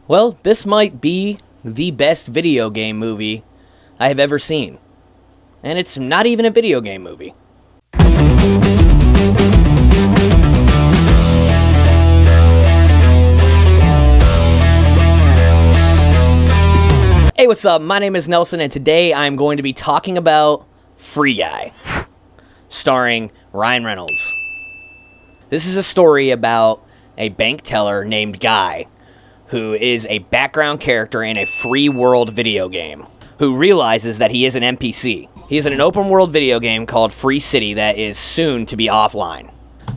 Well, this might be the best video game movie I have ever seen. And it's not even a video game movie. Hey, what's up? My name is Nelson, and today I'm going to be talking about Free Guy, starring Ryan Reynolds. This is a story about a bank teller named Guy, who is a background character in a free world video game, who realizes that he is an NPC. He is in an open world video game called Free City that is soon to be offline.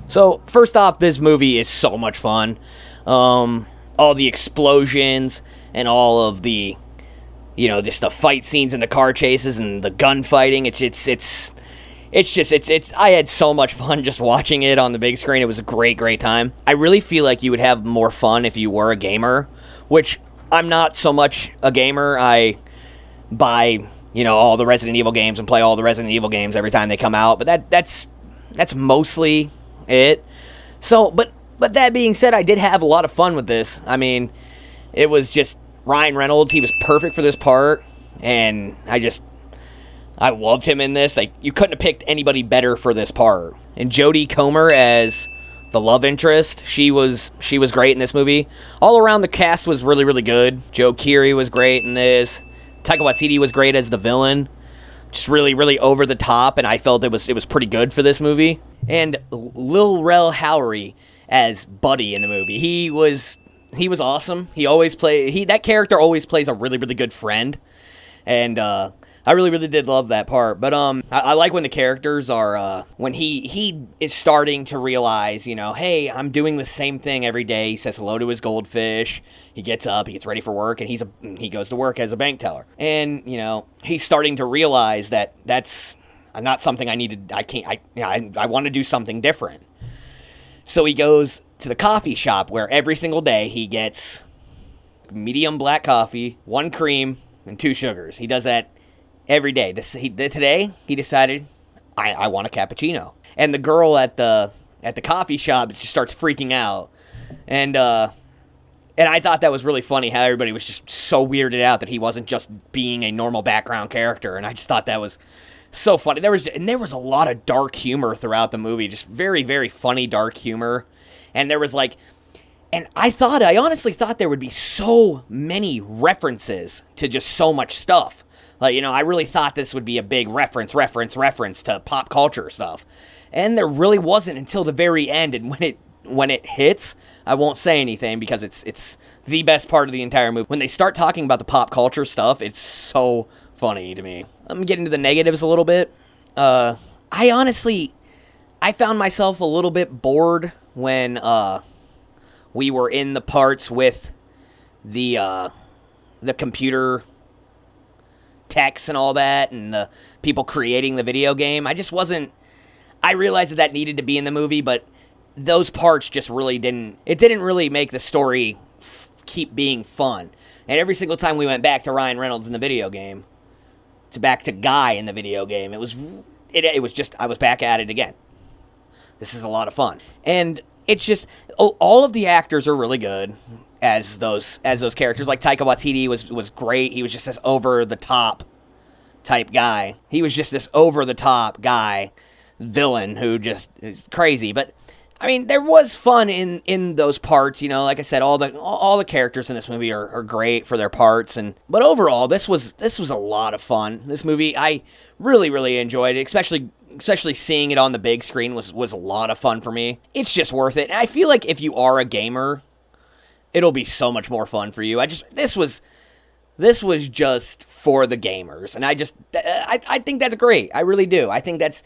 So, first off, this movie is so much fun. All the explosions and all of the, just the fight scenes and the car chases and the gunfighting. I had so much fun just watching it on the big screen. It was a great time. I really feel like you would have more fun if you were a gamer, which I'm not so much a gamer. I buy, all the Resident Evil games and play all the Resident Evil games every time they come out, but that's mostly it. So, but that being said, I did have a lot of fun with this. I mean, it was just Ryan Reynolds. He was perfect for this part, and I loved him in this. Like, you couldn't have picked anybody better for this part. And Jodie Comer as the love interest, she was great in this movie. All around, the cast was really good. Joe Keery was great in this. Taika Waititi was great as the villain. Just really over the top, and I felt it was pretty good for this movie. And Lil Rel Howery as Buddy in the movie. He was awesome. That character always plays a really good friend. And I really did love that part. But I like when the characters are when he is starting to realize, hey, I'm doing the same thing every day. He says hello to his goldfish. He gets up, he gets ready for work, and he goes to work as a bank teller. And he's starting to realize that that's not something I need to. I want to do something different. So he goes to the coffee shop where every single day he gets medium black coffee, 1 cream, and 2 sugars. He does that every day. Today, he decided, I want a cappuccino. And the girl at the coffee shop just starts freaking out. And I thought that was really funny how everybody was just so weirded out that he wasn't just being a normal background character. And I just thought that was so funny. There was a lot of dark humor throughout the movie. Just very funny dark humor. And there was and I honestly thought there would be so many references to just so much stuff. I really thought this would be a big reference to pop culture stuff. And there really wasn't until the very end. And when it hits, I won't say anything because it's the best part of the entire movie. When they start talking about the pop culture stuff, it's so funny to me. Let me get into the negatives a little bit. I found myself a little bit bored when we were in the parts with the computer techs and all that, and the people creating the video game. I realized that needed to be in the movie, but those parts just really didn't really make the story keep being fun. And every single time we went back to Ryan Reynolds in the video game, back to Guy in the video game, it was just, I was back at it again. This is a lot of fun. And it's just, all of the actors are really good as those characters. Like Taika Waititi was great. He was just this over-the-top type guy. He was just this over-the-top guy, villain, who just is crazy. But, I mean, there was fun in those parts. Like I said, all the characters in this movie are great for their parts. But overall, this was a lot of fun. This movie, I really enjoyed it, especially seeing it on the big screen was a lot of fun for me. It's just worth it. And I feel like if you are a gamer, it'll be so much more fun for you. This was just for the gamers, and I think that's great. I really do. I think that's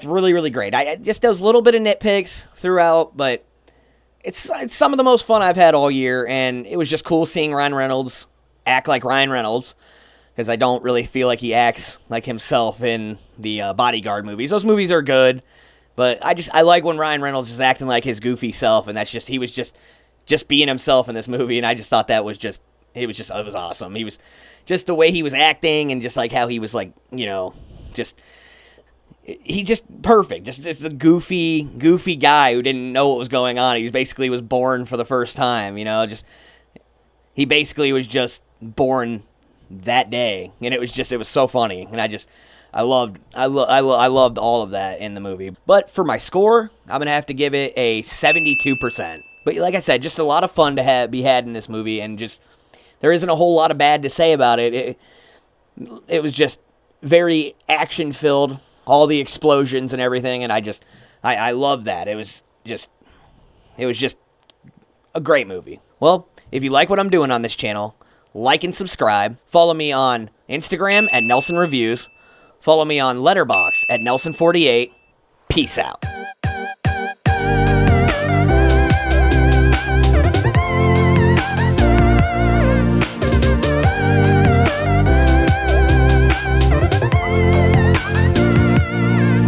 really great. I just those little bit of nitpicks throughout, but it's some of the most fun I've had all year, and it was just cool seeing Ryan Reynolds act like Ryan Reynolds, because I don't really feel like he acts like himself in the Bodyguard movies. Those movies are good, but I like when Ryan Reynolds is acting like his goofy self, and he was just being himself in this movie, and I just thought it was awesome. He was just the way he was acting, and just like how he was he's just perfect. Just a goofy guy who didn't know what was going on. He was born for the first time, he basically was just born that day, and it was so funny, and I loved all of that in the movie. But for my score, I'm gonna have to give it a 72%. But like I said, just a lot of fun to be had in this movie, and just there isn't a whole lot of bad to say about it. It was just very action filled, all the explosions and everything, and I love that. It was just a great movie. Well, if you like what I'm doing on this channel, like and subscribe. Follow me on Instagram at Nelson Reviews. Follow me on Letterboxd at Nelson48. Peace out.